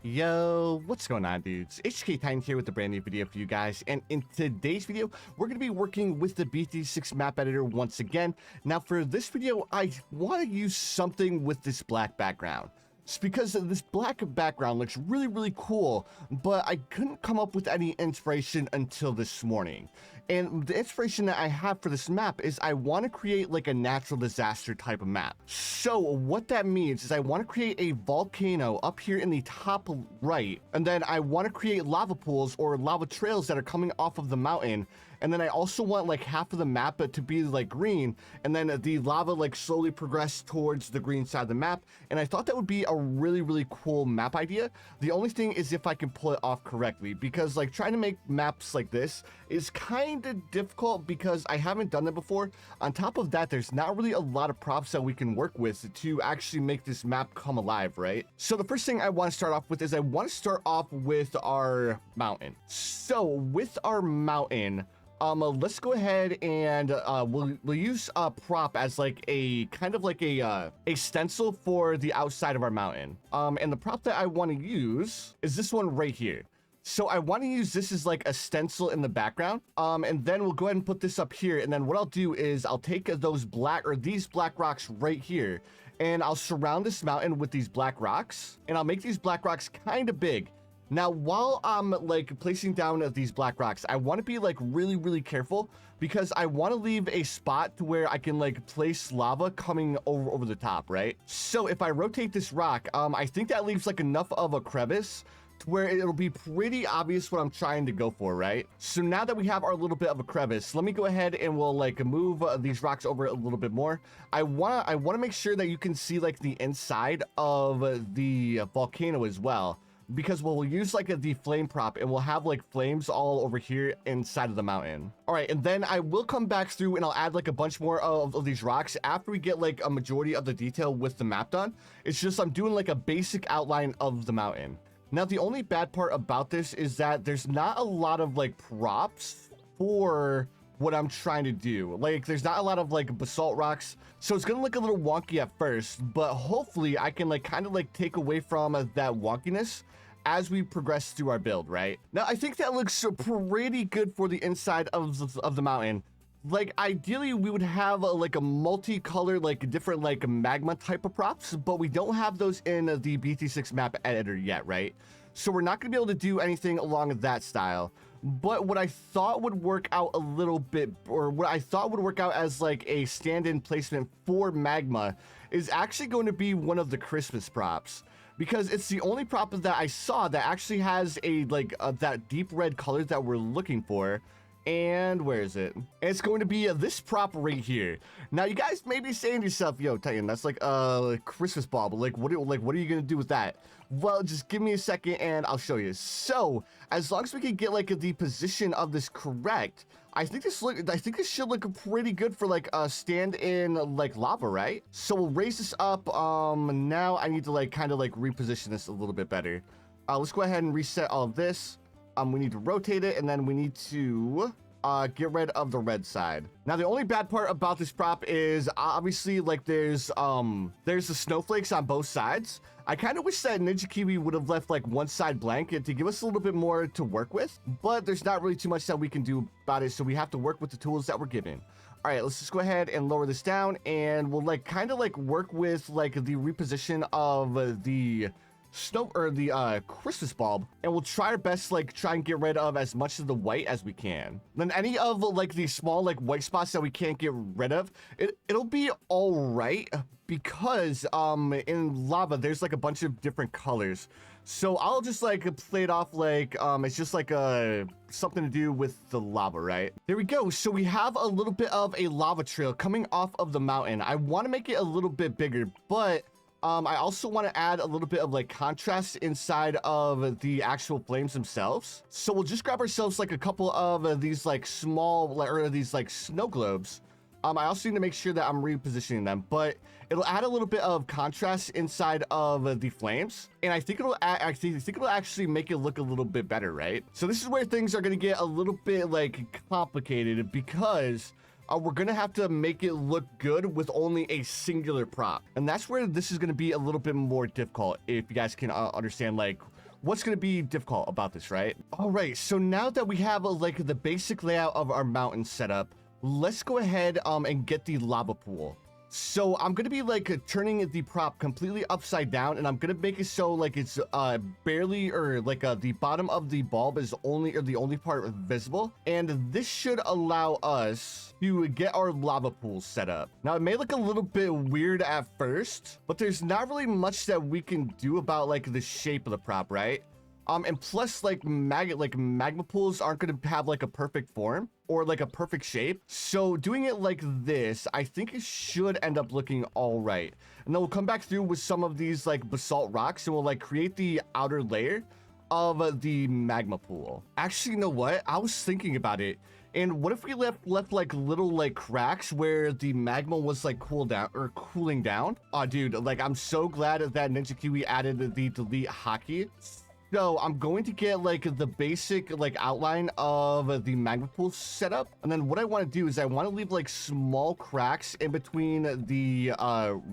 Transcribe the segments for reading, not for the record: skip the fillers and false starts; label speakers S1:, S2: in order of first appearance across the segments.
S1: Yo, what's going on, dudes? HK Titan here with a brand new video for you guys, and in today's video, we're going to be working with the BTD6 map editor once again. Now, for this video, I want to use something with this black background. It's because this black background looks really cool, but I couldn't come up with any inspiration until this morning. And the inspiration that I have for this map is I want to create like a natural disaster type of map. So what that means is I want to create a volcano up here in the top right, and then I want to create lava pools or lava trails that are coming off of the mountain. And then I also want like half of the map to be like green, and then the lava like slowly progress towards the green side of the map. And I thought that would be a really cool map idea. The only thing is if I can pull it off correctly, because like trying to make maps like this is kind of difficult because I haven't done it before. On top of that, there's not really a lot of props that we can work with to actually make this map come alive, right? So the first thing I want to start off with is I want to start off with our mountain. So with our mountain, let's go ahead and we'll use a prop as like a kind of like a stencil for the outside of our mountain. And the prop that I want to use is this one right here. So I want to use this as like a stencil in the background. And then we'll go ahead and put this up here. And then what I'll do is I'll take those these black rocks right here, and I'll surround this mountain with these black rocks, and I'll make these black rocks kind of big. Now, while I'm like placing down these black rocks, I want to be like really careful, because I want to leave a spot to where I can like place lava coming over the top, right? So if I rotate this rock, I think that leaves like enough of a crevice to where it'll be pretty obvious what I'm trying to go for, right? So now that we have our little bit of a crevice, let me go ahead and we'll like move these rocks over a little bit more. I want to make sure that you can see like the inside of the volcano as well, because we'll use like the flame prop, and we'll have like flames all over here inside of the mountain. All right, and then I will come back through and I'll add like a bunch more of these rocks after we get like a majority of the detail with the map done. It's just I'm doing like a basic outline of the mountain. Now, the only bad part about this is that there's not a lot of like props for what I'm trying to do. Like, there's not a lot of like basalt rocks, so it's gonna look a little wonky at first, but hopefully I can like kind of like take away from that wonkiness as we progress through our build, right? Now, I think that looks pretty good for the inside of the mountain. Like, ideally we would have like a multicolored, like different like magma type of props, but we don't have those in the BT6 map editor yet, right? So we're not gonna be able to do anything along that style. But what I thought would work out a little bit, or what I thought would work out as like a stand-in placement for magma, is actually going to be one of the Christmas props, because it's the only prop that I saw that actually has a like that deep red color that we're looking for. And where is it? It's going to be this prop right here. Now, you guys may be saying to yourself, yo, Titan, that's like a Christmas ball, but like what are you gonna do with that? Well, just give me a second and I'll show you. So as long as we can get like the position of this correct, I think this should look pretty good for like a stand-in like lava, right? So we'll raise this up. Now I need to like kind of like reposition this a little bit better. Let's go ahead and reset all of this. We need to rotate it, and then we need to get rid of the red side. Now, the only bad part about this prop is obviously like there's the snowflakes on both sides. I kind of wish that Ninja Kiwi would have left like one side blank to give us a little bit more to work with, but there's not really too much that we can do about it, so we have to work with the tools that we're given. All right, let's just go ahead and lower this down, and we'll like kind of like work with like the reposition of the snow or the Christmas bulb, and we'll try our best to like try and get rid of as much of the white as we can. Then any of like the small like white spots that we can't get rid of, it'll be all right, because in lava there's like a bunch of different colors, so I'll just like play it off like it's just like something to do with the lava, right? There we go. So we have a little bit of a lava trail coming off of the mountain. I want to make it a little bit bigger, but I also want to add a little bit of like contrast inside of the actual flames themselves. So we'll just grab ourselves like a couple of these like small, or these like snow globes. I also need to make sure that I'm repositioning them, but it'll add a little bit of contrast inside of the flames, and I think it'll actually make it look a little bit better, right? So this is where things are going to get a little bit like complicated, because we're gonna have to make it look good with only a singular prop, and that's where this is gonna be a little bit more difficult, if you guys can understand like what's going to be difficult about this, right? All right, so now that we have like the basic layout of our mountain set up, let's go ahead and get the lava pool. So I'm going to be like turning the prop completely upside down, and I'm going to make it so like it's barely, or like the bottom of the bulb is only, or the only part visible. And this should allow us to get our lava pool set up. Now it may look a little bit weird at first, but there's not really much that we can do about like the shape of the prop, right? And plus, like magma pools aren't going to have like a perfect form or like a perfect shape. So doing it like this, I think it should end up looking all right. And then we'll come back through with some of these like basalt rocks, and we'll like create the outer layer of the magma pool. Actually, you know what? I was thinking about it. And what if we left like little like cracks where the magma was like cooling down? Oh, dude, like I'm so glad that Ninja Kiwi added the delete hotkey. So I'm going to get like the basic like outline of the magma pool setup, and then what I want to do is I want to leave like small cracks in between the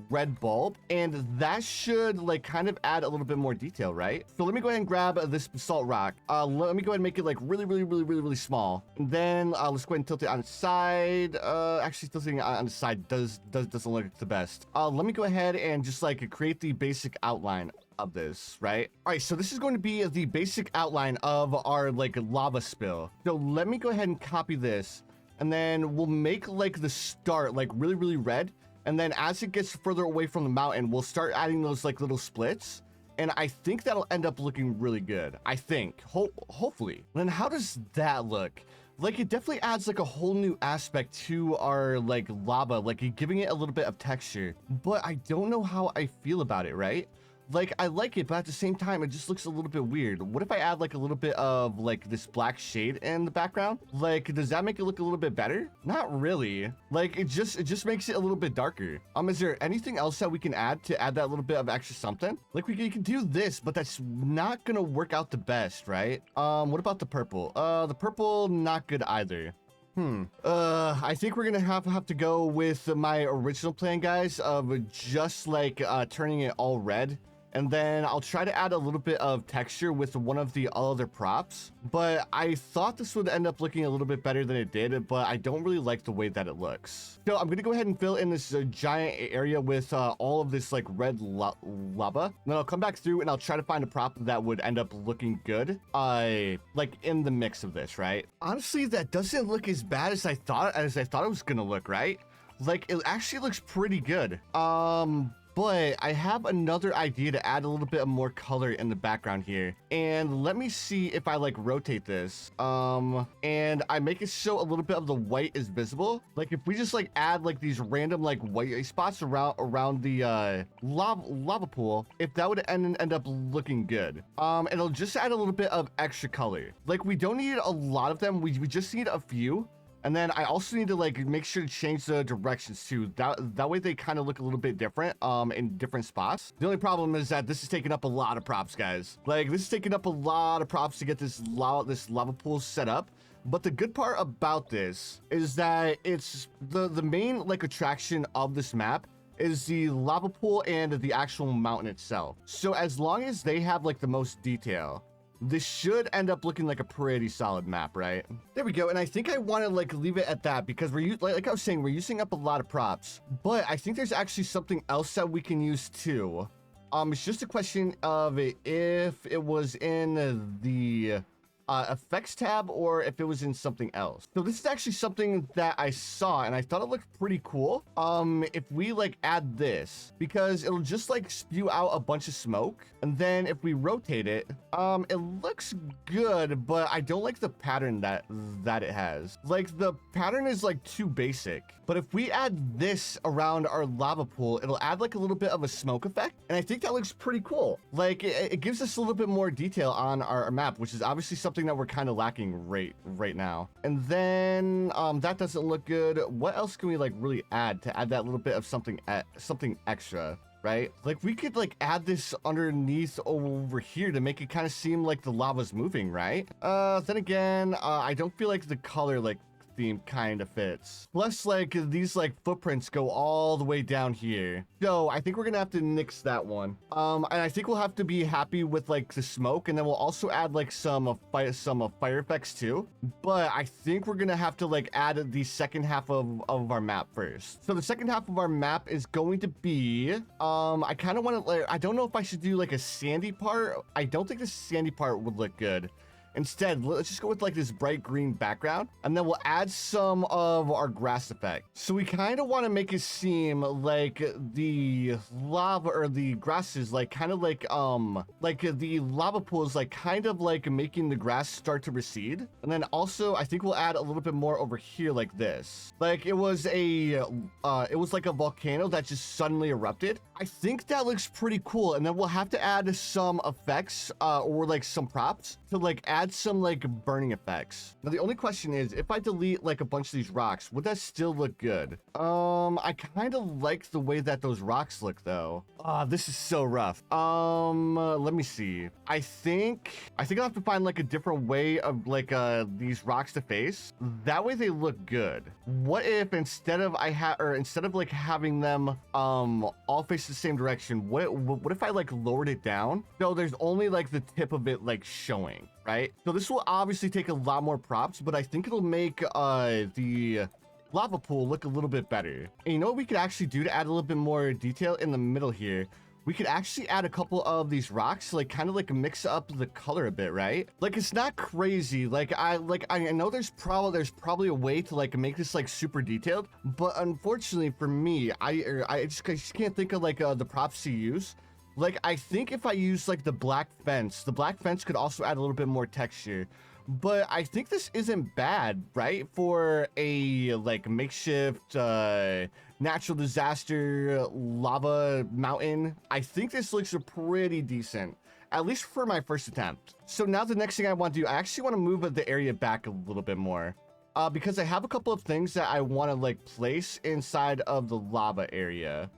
S1: red bulb, and that should like kind of add a little bit more detail, right? So let me go ahead and grab this basalt rock. Let me go ahead and make it like really small, and then let's go ahead and tilt it on its side. Actually, tilting it on the side doesn't look the best. Let me go ahead and just like create the basic outline of this, right? All right, so this is going to be the basic outline of our like lava spill. So let me go ahead and copy this, and then we'll make like the start like really red, and then as it gets further away from the mountain, we'll start adding those like little splits, and I think that'll end up looking really good. I think, hopefully. Then how does that look? Like it definitely adds like a whole new aspect to our like lava, like giving it a little bit of texture, but I don't know how I feel about it, right? Like, I like it, but at the same time, it just looks a little bit weird. What if I add, like, a little bit of, like, this black shade in the background? Like, does that make it look a little bit better? Not really. Like, it just makes it a little bit darker. Is there anything else that we can add to add that little bit of extra something? Like, we can do this, but that's not gonna work out the best, right? What about the purple? The purple, not good either. I think we're gonna have to go with my original plan, guys, of just, like, turning it all red. And then I'll try to add a little bit of texture with one of the other props. But I thought this would end up looking a little bit better than it did, but I don't really like the way that it looks. So I'm gonna go ahead and fill in this giant area with all of this like red lava. And then I'll come back through and I'll try to find a prop that would end up looking good. Like in the mix of this, right? Honestly, that doesn't look as bad as I thought it was gonna look, right? Like it actually looks pretty good. But I have another idea to add a little bit of more color in the background here. And let me see if I like rotate this. And I make it so a little bit of the white is visible. Like if we just like add like these random like white spots around the lava pool, if that would end up looking good. It'll just add a little bit of extra color. Like we don't need a lot of them. We just need a few. And then I also need to like make sure to change the directions too. That way they kind of look a little bit different in different spots. The only problem is that this is taking up a lot of props, guys. Like this is taking up a lot of props to get this lava pool set up. But the good part about this is that it's the main like attraction of this map is the lava pool and the actual mountain itself. So as long as they have like the most detail, this should end up looking like a pretty solid map, right? There we go. And I think I want to like leave it at that because like I was saying, we're using up a lot of props, but I think there's actually something else that we can use too. It's just a question of if it was in the effects tab or if it was in something else. So this is actually something that I saw and I thought it looked pretty cool. If we like add this, because it'll just like spew out a bunch of smoke, and then if we rotate it, it looks good, but I don't like the pattern that it has. Like the pattern is like too basic. But if we add this around our lava pool, it'll add like a little bit of a smoke effect, and I think that looks pretty cool. Like it gives us a little bit more detail on our map, which is obviously something that we're kind of lacking right now. And then that doesn't look good. What else can we like really add to add that little bit of something extra, right? Like we could like add this underneath over here to make it kind of seem like the lava's moving, right? Then again, I don't feel like the color like theme kind of fits. Plus, like, these, like, footprints go all the way down here. So I think we're gonna have to nix that one. And I think we'll have to be happy with, like, the smoke, and then we'll also add, like, some fire effects too. But I think we're gonna have to, like, add the second half of our map first. So the second half of our map is going to be, I kind of want to, like, I don't know if I should do, like, a sandy part. I don't think the sandy part would look good. Instead, let's just go with like this bright green background, and then we'll add some of our grass effect. So we kind of want to make it seem like the lava or the grass is like kind of like the lava pool is like kind of like making the grass start to recede. And then also I think we'll add a little bit more over here like this. Like it was like a volcano that just suddenly erupted. I think that looks pretty cool. And then we'll have to add some effects or like some props to like add some like burning effects. Now the only question is, if I delete like a bunch of these rocks, would that still look good? I kind of like the way that those rocks look though. This is so rough. Let me see. I think I'll have to find like a different way of like these rocks to face. That way they look good. What if instead of like having them all face the same direction, what if I like lowered it down so there's only like the tip of it like showing, right? So this will obviously take a lot more props, but I think it'll make the lava pool look a little bit better. And you know what we could actually do to add a little bit more detail in the middle here? We could actually add a couple of these rocks to like kind of like mix up the color a bit, right? Like it's not crazy. Like I know there's probably a way to like make this like super detailed, but unfortunately for me, I just can't think of like the props to use. Like I think if I use like the black fence could also add a little bit more texture. But I think this isn't bad, right? For a like makeshift natural disaster lava mountain. I think this looks pretty decent, at least for my first attempt. So now the next thing I want to do, I actually want to move the area back a little bit more. Because I have a couple of things that I want to like place inside of the lava area.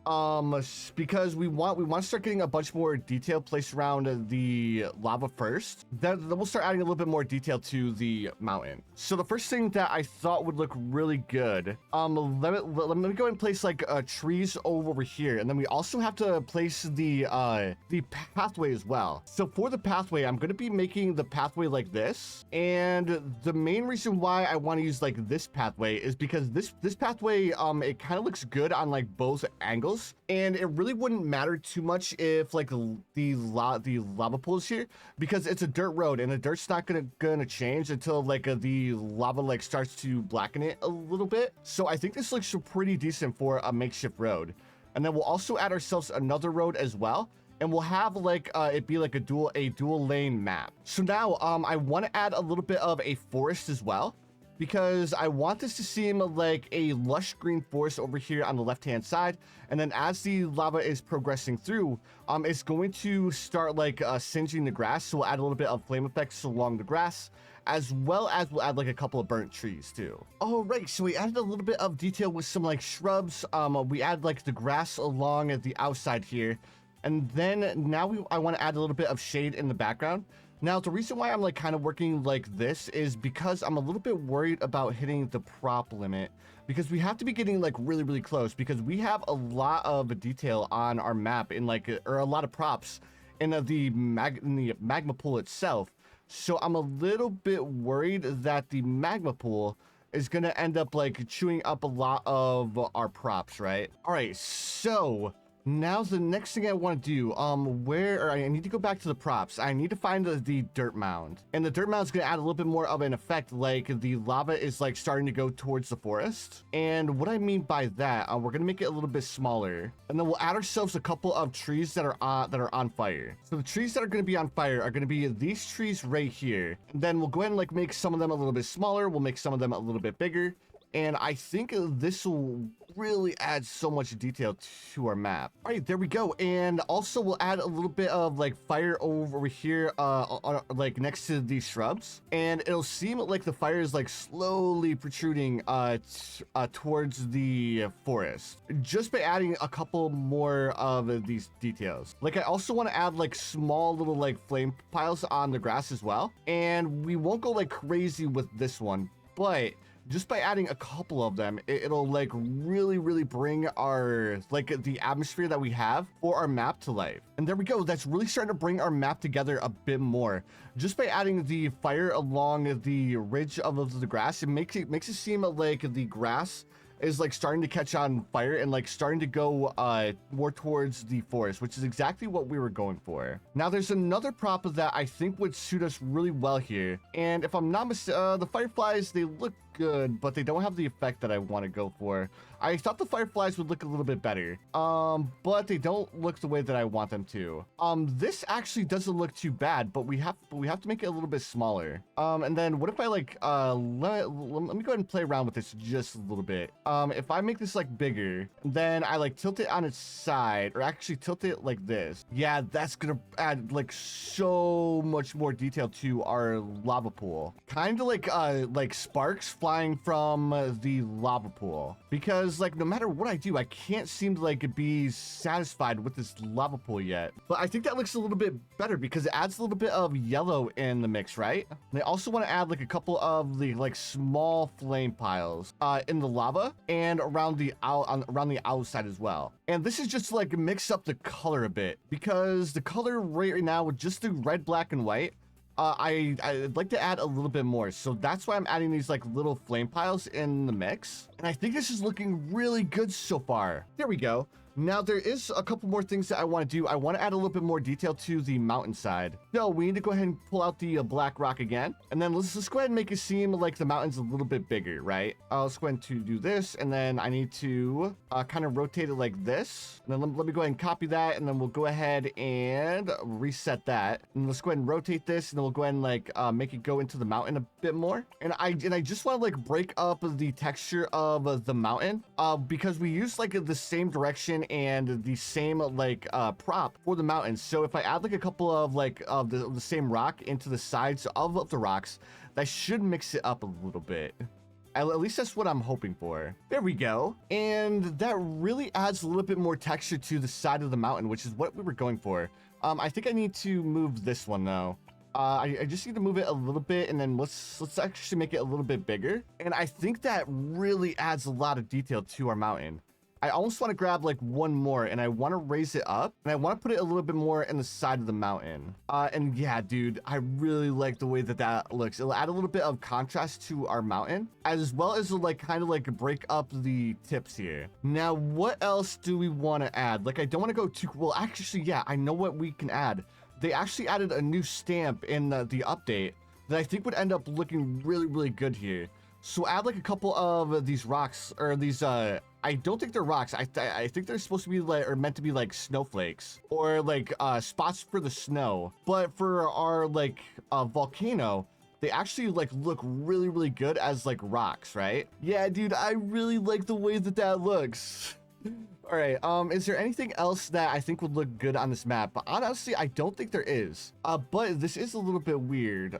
S1: Because we want to start getting a bunch more detail placed around the lava first. Then we'll start adding a little bit more detail to the mountain. So the first thing that I thought would look really good, let me go and place like trees over here, and then we also have to place the pathway as well. So for the pathway, I'm going to be making the pathway like this, and the main reason why I want to use like this pathway is because this pathway it kind of looks good on like both angles, and it really wouldn't matter too much if like the lava pool is here, because it's a dirt road and the dirt's not gonna change until like the lava like starts to blacken it a little bit. So I think this looks pretty decent for a makeshift road. And then we'll also add ourselves another road as well, and we'll have like it be like a dual lane map. So now I want to add a little bit of a forest as well, because I want this to seem like a lush green forest over here on the left-hand side. And then as the lava is progressing through, it's going to start like singeing the grass. So we'll add a little bit of flame effects along the grass, as well as we'll add like a couple of burnt trees too. All right, so we added a little bit of detail with some like shrubs. We add like the grass along at the outside here. And then now I want to add a little bit of shade in the background. Now, the reason why I'm like kind of working like this is because I'm a little bit worried about hitting the prop limit, because we have to be getting like really, really close, because we have a lot of detail on our map in like, or a lot of props in the magma pool itself. So I'm a little bit worried that the magma pool is going to end up like chewing up a lot of our props, right? All right, so now the next thing I want to do, I need to go back to the props. I need to find the dirt mound, and the dirt mound is going to add a little bit more of an effect, like the lava is like starting to go towards the forest. And what I mean by that, we're going to make it a little bit smaller, and then we'll add ourselves a couple of trees that are on fire. So the trees that are going to be on fire are going to be these trees right here. And then we'll go ahead and like make some of them a little bit smaller. We'll make some of them a little bit bigger. And I think this will really add so much detail to our map. All right, there we go. And also we'll add a little bit of like fire over here, like next to these shrubs. And it'll seem like the fire is like slowly protruding towards the forest, just by adding a couple more of these details. Like I also want to add like small little like flame piles on the grass as well. And we won't go like crazy with this one, but just by adding a couple of them, it'll like really bring our like the atmosphere that we have for our map to life. And there we go. That's really starting to bring our map together a bit more. Just by adding the fire along the ridge of the grass, it makes it seem like the grass is like starting to catch on fire and like starting to go more towards the forest, which is exactly what we were going for. Now there's another prop that I think would suit us really well here, and if I'm not mistaken, the fireflies, they look good, but they don't have the effect that I want to go for. I thought the fireflies would look a little bit better, but they don't look the way that I want them to. This actually doesn't look too bad, but we have to make it a little bit smaller. And then what if I like let me go ahead and play around with this just a little bit. If I make this like bigger, then I like tilt it on its side, or actually tilt it like this. Yeah, that's gonna add like so much more detail to our lava pool. Kind of like sparks flying from the lava pool, because like no matter what I do, I can't seem to like be satisfied with this lava pool yet. But I think that looks a little bit better because it adds a little bit of yellow in the mix, right? And I also want to add like a couple of the like small flame piles in the lava and around the outside as well. And this is just to like mix up the color a bit, because the color right now with just the red, black, and white, I'd like to add a little bit more. So that's why I'm adding these like little flame piles in the mix. And I think this is looking really good so far. There we go. Now there is a couple more things that I want to do. I want to add a little bit more detail to the mountainside. So we need to go ahead and pull out the black rock again. And then let's go ahead and make it seem like the mountain's a little bit bigger, right? Let's go ahead to do this. And then I need to kind of rotate it like this. And then let me go ahead and copy that. And then we'll go ahead and reset that. And let's go ahead and rotate this. And then we'll go ahead and like make it go into the mountain a bit more. And I just want to like break up the texture of the mountain because we use like the same direction and the same like prop for the mountains. So if I add like a couple of like the same rock into the sides of the rocks, that should mix it up a little bit. At least that's what I'm hoping for. There we go. And that really adds a little bit more texture to the side of the mountain, which is what we were going for. I think I need to move this one though. I just need to move it a little bit, and then let's actually make it a little bit bigger. And I think that really adds a lot of detail to our mountain. I almost want to grab like one more, and I want to raise it up, and I want to put it a little bit more in the side of the mountain. And yeah, dude, I really like the way that looks. It'll add a little bit of contrast to our mountain, as well as like kind of like break up the tips here. Now, what else do we want to add? Like, I don't want to go too, well, actually, yeah, I know what we can add. They actually added a new stamp in the update that I think would end up looking really good here. So add like a couple of these rocks, or these I don't think they're rocks. I think they're supposed to be like, or meant to be like snowflakes, or like spots for the snow. But for our like volcano, they actually like look really good as like rocks, right? Yeah, dude, I really like the way that looks. All right, is there anything else that I think would look good on this map? But honestly, I don't think there is. But this is a little bit weird,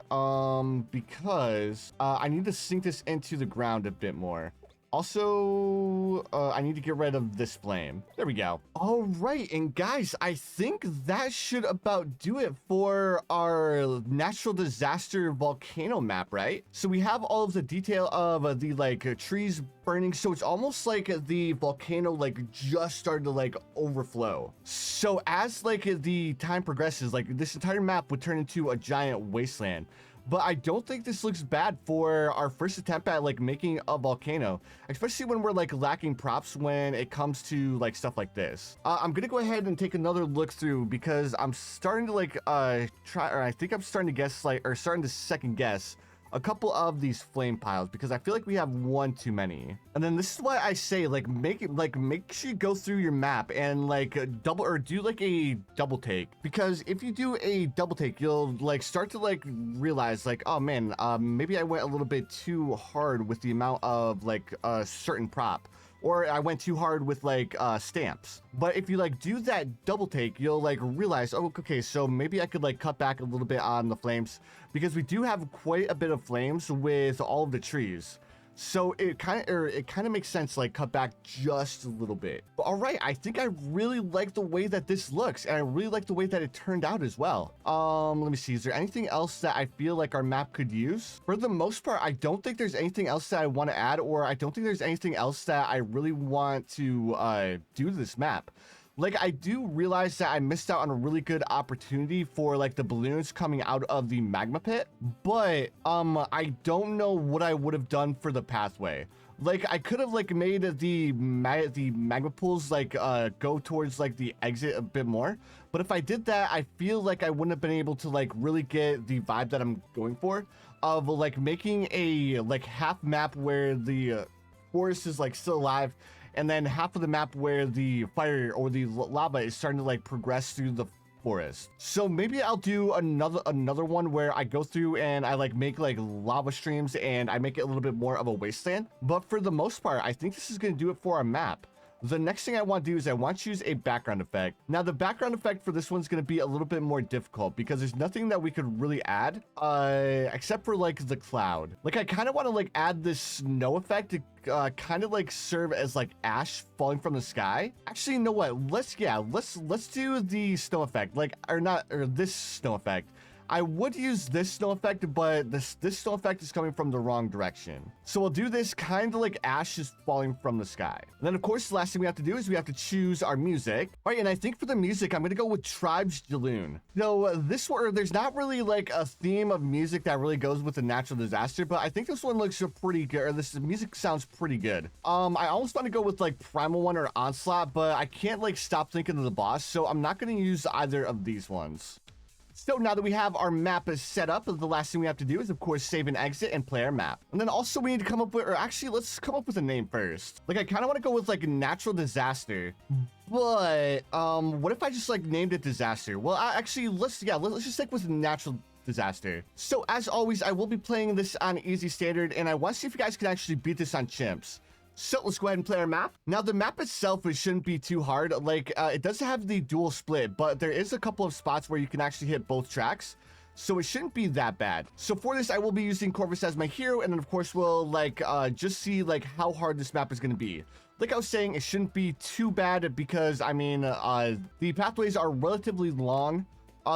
S1: because I need to sink this into the ground a bit more. Also, I need to get rid of this flame. There we go. All right, and guys, I think that should about do it for our natural disaster volcano map, right? So we have all of the detail of the like trees burning, so it's almost like the volcano like just started to like overflow. So as like the time progresses, like this entire map would turn into a giant wasteland. But I don't think this looks bad for our first attempt at like making a volcano, especially when we're like lacking props when it comes to like stuff like this. I'm gonna go ahead and take another look through, because I'm starting to like I think I'm starting to guess like, or starting to second guess a couple of these flame piles, because I feel like we have one too many. And then this is why I say like make sure you go through your map and like do like a double take, because if you do a double take, you'll like start to like realize like, oh man, maybe I went a little bit too hard with the amount of like a certain prop, or I went too hard with like stamps. But if you like do that double take, you'll like realize, oh, okay, so maybe I could like cut back a little bit on the flames, because we do have quite a bit of flames with all of the trees. So it kind of makes sense to like cut back just a little bit. But all right, I think I really like the way that this looks, and I really like the way that it turned out as well. Let me see, is there anything else that I feel like our map could use? For the most part, I don't think there's anything else that I want to add, or I don't think there's anything else that I really want to do to this map. Like, I do realize that I missed out on a really good opportunity for like the balloons coming out of the magma pit, but I don't know what I would have done for the pathway. Like, I could have like made the magma pools like go towards like the exit a bit more, but if I did that, I feel like I wouldn't have been able to like really get the vibe that I'm going for of like making a like half map where the forest is like still alive, and then half of the map where the fire or the lava is starting to like progress through the forest. So maybe I'll do another one where I go through and I like make like lava streams and I make it a little bit more of a wasteland. But for the most part, I think this is going to do it for our map. The next thing I want to do is I want to use a background effect. Now, the background effect for this one's going to be a little bit more difficult because there's nothing that we could really add except for like the cloud. Like, I kind of want to like add this snow effect to kind of like serve as like ash falling from the sky. Actually, you know what? Let's do the snow effect, like, or this snow effect. I would use this snow effect, but this snow effect is coming from the wrong direction. So we'll do this kind of like ash is falling from the sky. And then, of course, the last thing we have to do is we have to choose our music. All right, and I think for the music, I'm going to go with Tribes Jaloon. So this one, there's not really like a theme of music that really goes with a natural disaster, but I think this one looks pretty good, or this music sounds pretty good. I almost want to go with like Primal One or Onslaught, but I can't like stop thinking of the boss, so I'm not going to use either of these ones. So now that we have our map is set up, the last thing we have to do is, of course, save and exit and play our map. And then also we need to come up with, or actually, let's come up with a name first. Like, I kind of want to go with like a natural disaster, but what if I just like named it disaster? Well, actually, let's just stick with natural disaster. So as always, I will be playing this on easy standard, and I want to see if you guys can actually beat this on Chimps. So let's go ahead and play our map. Now, the map itself, it shouldn't be too hard. Like, it does have the dual split, but there is a couple of spots where you can actually hit both tracks. So it shouldn't be that bad. So for this, I will be using Corvus as my hero. And then, of course, we'll like just see like how hard this map is going to be. Like I was saying, it shouldn't be too bad because, I mean, the pathways are relatively long.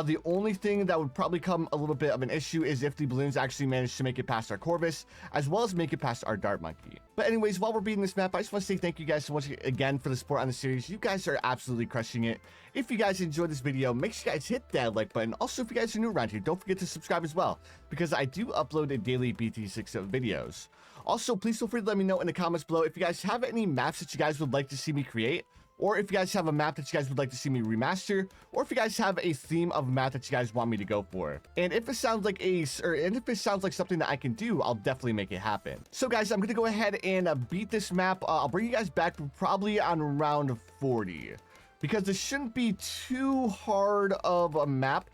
S1: The only thing that would probably come a little bit of an issue is if the balloons actually manage to make it past our Corvus, as well as make it past our Dart Monkey. But anyways, while we're beating this map, I just want to say thank you guys so much again for the support on the series. You guys are absolutely crushing it. If you guys enjoyed this video, make sure you guys hit that like button. Also, if you guys are new around here, don't forget to subscribe as well, because I do upload daily BTD6 videos. Also, please feel free to let me know in the comments below if you guys have any maps that you guys would like to see me create, or if you guys have a map that you guys would like to see me remaster, or if you guys have a theme of map that you guys want me to go for. And if it sounds like something that I can do, I'll definitely make it happen. So guys, I'm gonna go ahead and beat this map. I'll bring you guys back probably on round 40, because this shouldn't be too hard of a map.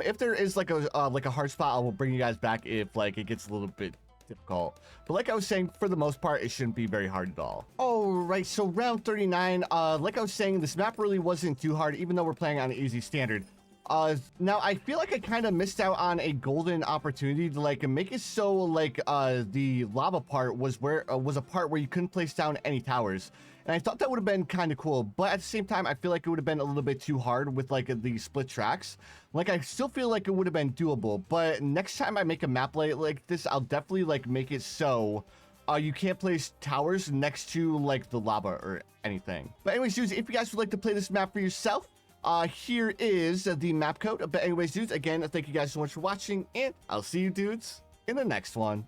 S1: If there is like a hard spot, I will bring you guys back if like it gets a little bit difficult. But like I was saying, for the most part, it shouldn't be very hard at all. All right, so round 39, like I was saying, this map really wasn't too hard, even though we're playing on easy standard. Now I feel like I kind of missed out on a golden opportunity to like make it so like the lava part was a part where you couldn't place down any towers. And I thought that would have been kind of cool, but at the same time, I feel like it would have been a little bit too hard with like the split tracks. Like, I still feel like it would have been doable, but next time I make a map like this, I'll definitely like make it so you can't place towers next to like the lava or anything. But anyways, dudes, if you guys would like to play this map for yourself, here is the map code. But anyways, dudes, again, thank you guys so much for watching, and I'll see you dudes in the next one.